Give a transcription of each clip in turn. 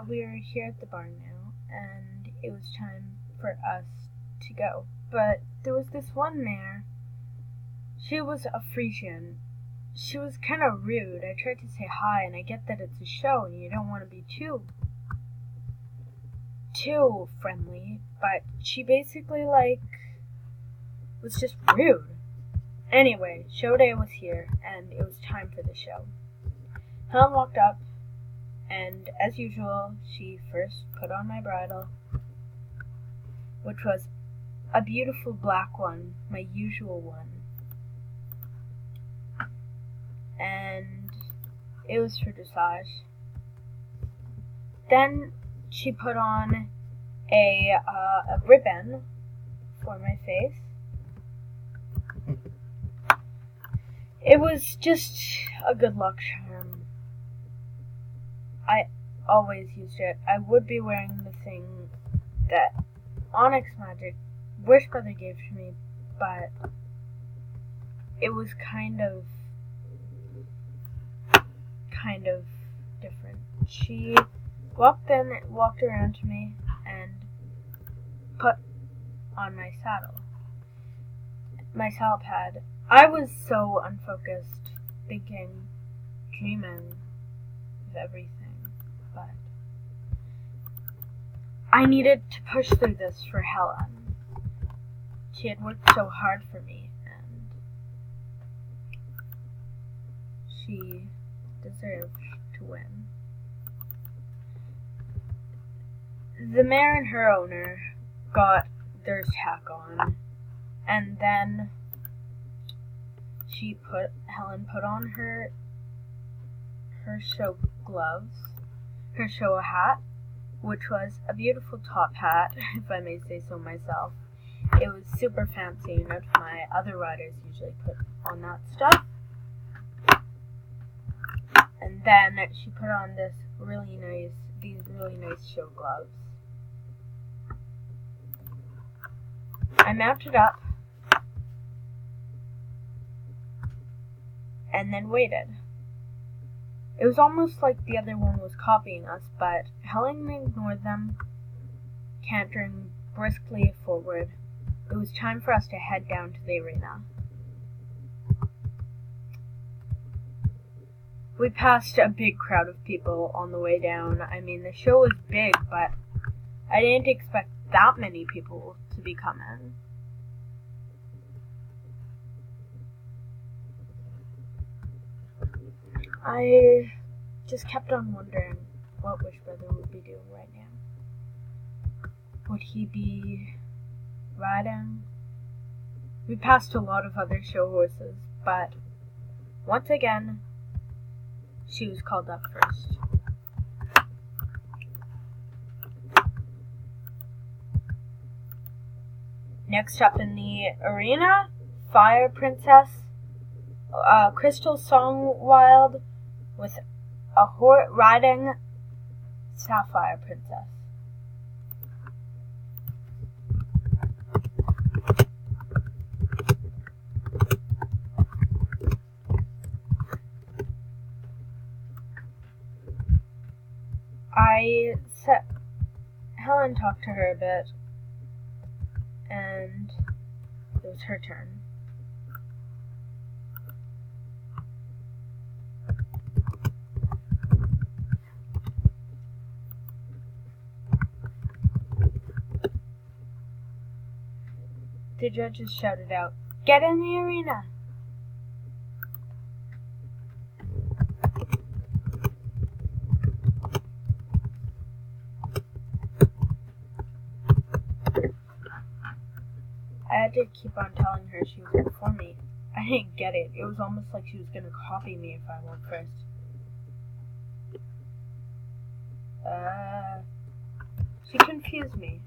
we are here at the barn now, and it was time for us to go. But there was this one mare. She was a Frisian. She was kind of rude. I tried to say hi, and I get that it's a show, and you don't want to be too friendly, but she basically, was just rude. Anyway, show day was here, and it was time for the show. Helen walked up, and as usual, she first put on my bridle, which was a beautiful black one, my usual one. And it was for dressage. Then she put on a ribbon for my face. It was just a good luck charm. I always used it. I would be wearing the thing that Onyx Magic Wish Brother gave to me, but it was kind of different. She walked around to me and put on my saddle pad. I was so unfocused, dreaming of everything, but I needed to push through this for Helen. She had worked so hard for me, and she deserved to win. The mare and her owner got their tack on, and then Helen put on her show gloves, her show hat, which was a beautiful top hat, if I may say so myself. It was super fancy, none of my other riders usually put on that stuff. And then she put on these really nice show gloves. I mounted up and then waited. It was almost like the other one was copying us, but Helen ignored them, cantering briskly forward. It was time for us to head down to the arena. We passed a big crowd of people on the way down. I mean, the show was big, but I didn't expect that many people to be coming. I just kept on wondering what Wish Brother would be doing right now. Would he be riding? We passed a lot of other show horses, but once again, she was called up first. Next up in the arena, Fire Princess, Crystal Songwild with a horse riding Sapphire Princess. Helen talked to her a bit, and it was her turn. The judges shouted out, "Get in the arena!" I had to keep on telling her she was before me. I didn't get it. It was almost like she was going to copy me if I went first. She confused me.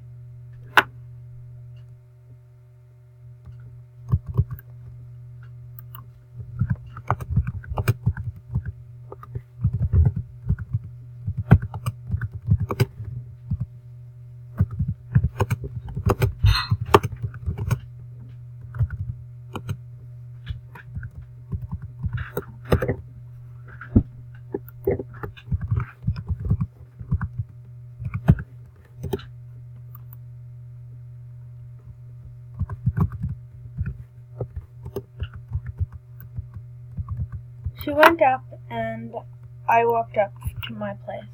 She went up and I walked up to my place.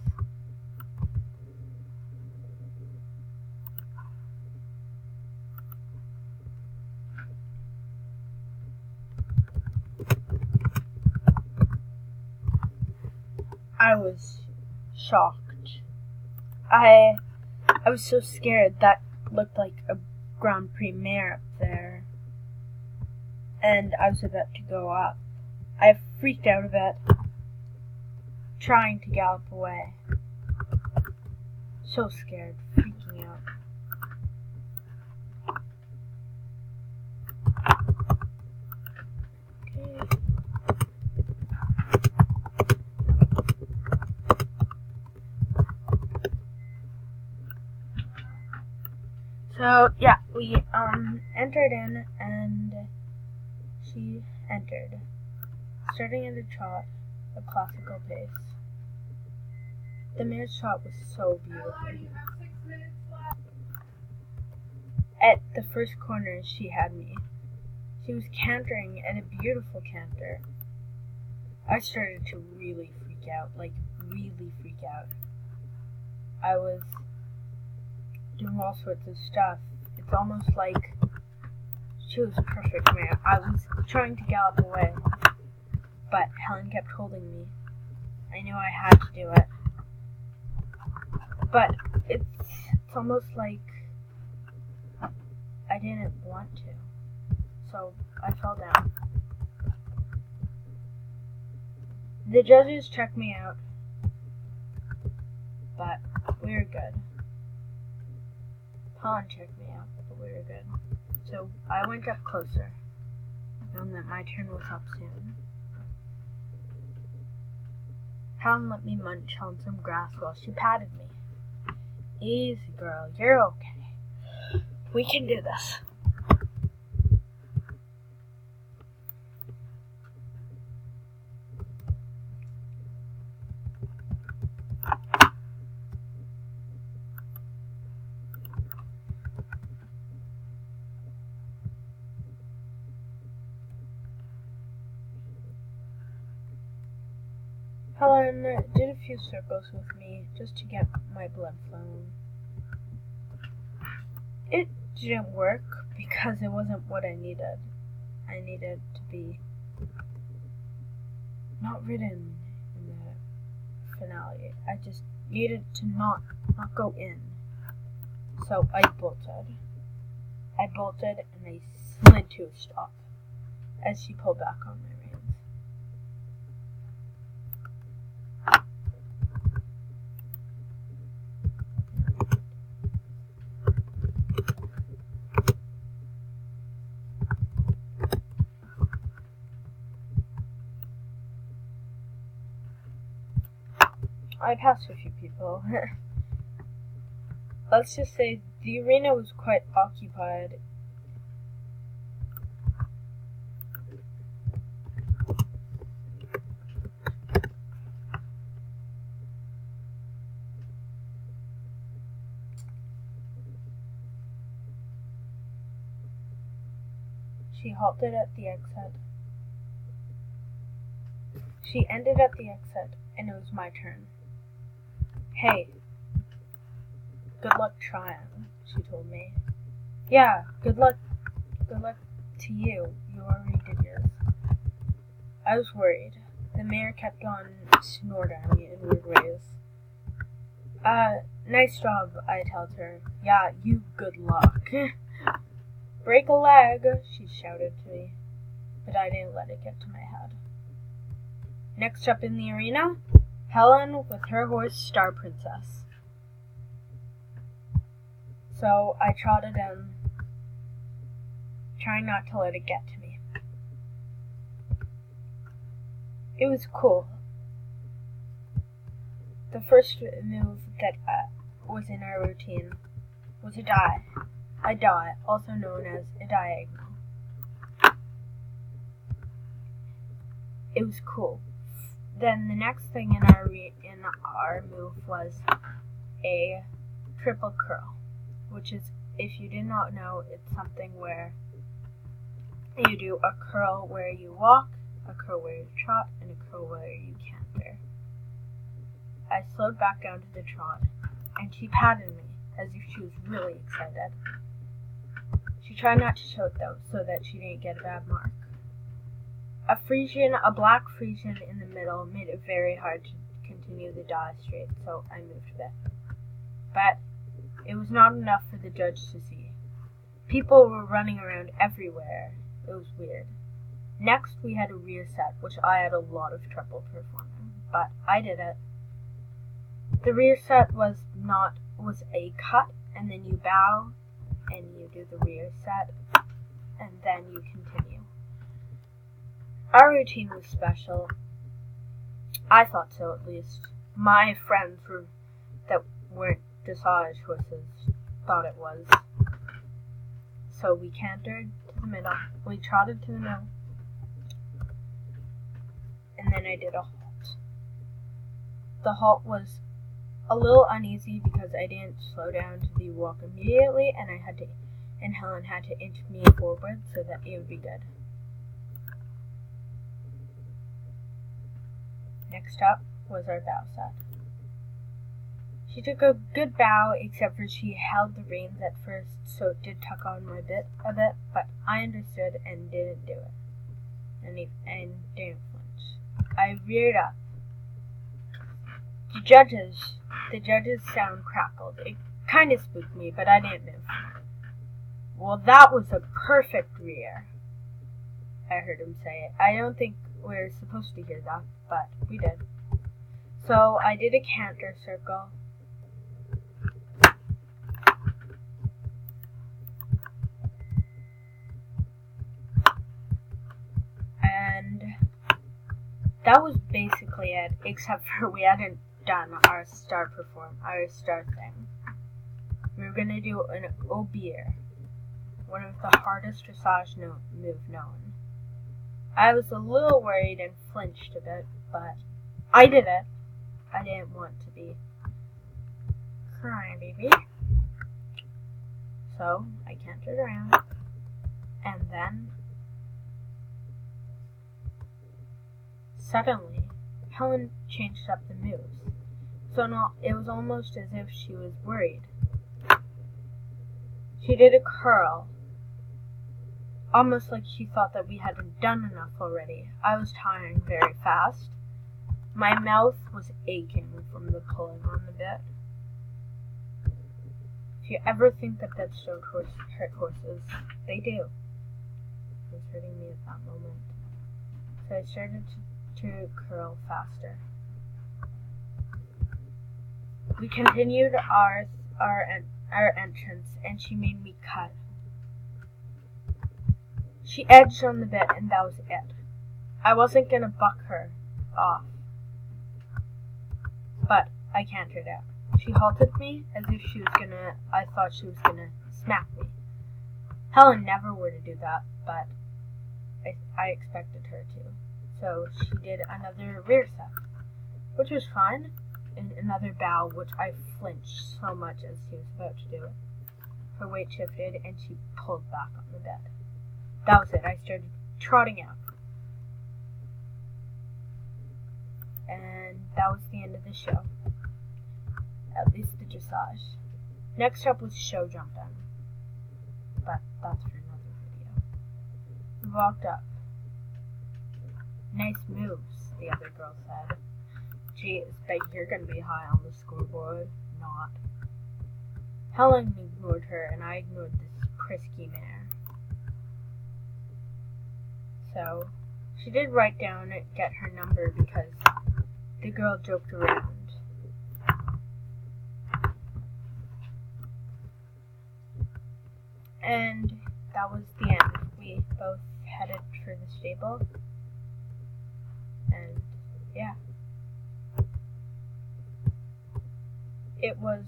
I was shocked. I was so scared. That looked like a Grand Prix mare up there. And I was about to go up. I freaked out a bit, trying to gallop away. So scared, freaking out. Okay. So yeah, we entered in and she entered, starting at a trot, a classical pace. The mare's trot was so beautiful. At the first corner, she had me. She was cantering at a beautiful canter. I started to really freak out, really freak out. I was doing all sorts of stuff. It's almost like she was a perfect mare. I was trying to gallop away, but Helen kept holding me. I knew I had to do it. But it's almost like I didn't want to. So I fell down. The judges checked me out, but we were good. Helen checked me out, but we were good. So I went up closer, knowing that my turn was up soon. Helen let me munch on some grass while she patted me. Easy, girl, you're okay. We can do this. Helen did a few circles with me just to get my blood flowing. It didn't work because it wasn't what I needed. I needed to be not ridden in the finale. I just needed to not go in. So I bolted. And I slid to a stop as she pulled back on my reins. I passed a few people. Let's just say the arena was quite occupied. She halted at the exit. She ended at the exit, and it was my turn. Hey, good luck trying, she told me. Yeah, good luck to you. You already did yours. I was worried. The mare kept on snorting in weird ways. Nice job, I told her. Yeah, you good luck. Break a leg, she shouted to me, but I didn't let it get to my head. Next up in the arena, Helen with her horse Star Princess. So I trotted in, trying not to let it get to me. It was cool. The first move that was in our routine was a die, also known as a diagonal. It was cool. Then the next thing in our move was a triple curl, which is, if you did not know, it's something where you do a curl where you walk, a curl where you trot, and a curl where you canter. I slowed back down to the trot, and she patted me as if she was really excited. She tried not to show it though, so that she didn't get a bad mark. A black Frisian in the middle made it very hard to continue the dive straight, so I moved a bit. But it was not enough for the judge to see. People were running around everywhere. It was weird. Next, we had a rear set, which I had a lot of trouble performing, but I did it. The rear set was a cut, and then you bow, and you do the rear set, and then you continue. Our routine was special. I thought so, at least. My friends that weren't dressage horses thought it was. So we cantered to the middle. We trotted to the middle. And then I did a halt. The halt was a little uneasy because I didn't slow down to the walk immediately, and Helen had to inch me forward so that it would be good. Next up was our bow set. She took a good bow, except for she held the reins at first, so it did tuck on a bit, but I understood and didn't do it, and didn't flinch. I reared up. The judge's sound crackled. It kind of spooked me, but I didn't move. Well, that was a perfect rear, I heard him say. I don't think we're supposed to hear that, but we did. So I did a canter circle. And that was basically it, except for we hadn't done our star thing. We were going to do an obier, one of the hardest dressage move known. I was a little worried and flinched a bit, but I did it. I didn't want to be crying, baby. So I cantered around, and then suddenly Helen changed up the moves. So now it was almost as if she was worried. She did a curl, almost like she thought that we hadn't done enough already. I was tiring very fast. My mouth was aching from the pulling on the bit. If you ever think that bitstone hurt horses, they do. It was hurting me at that moment. So I started to curl faster. We continued our entrance, and she made me cut. She edged on the bit, and that was it. I wasn't gonna buck her off, but I cantered out. She halted me as if I thought she was gonna smack me. Helen never would do that, but I expected her to. So she did another rear set, which was fine, and another bow, which I flinched so much as she was about to do it. Her weight shifted, and she pulled back on the bed. That was it. I started trotting out. And that was the end of the show. At least the dressage. Next up was show jumping. But that's for another video. We walked up. Nice moves, the other girl said. Geez, bet you're gonna be high on the scoreboard. Not. Helen ignored her, and I ignored this prisky mare. So, she did write down and get her number because the girl joked around. And that was the end. We both headed for the stable. And, yeah. It was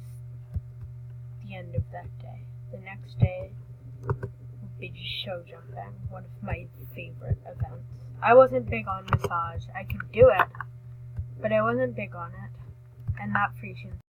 the end of that day. The next day would be show jumping, one of my favorite events. I wasn't big on massage. I could do it, but I wasn't big on it. And that Frisian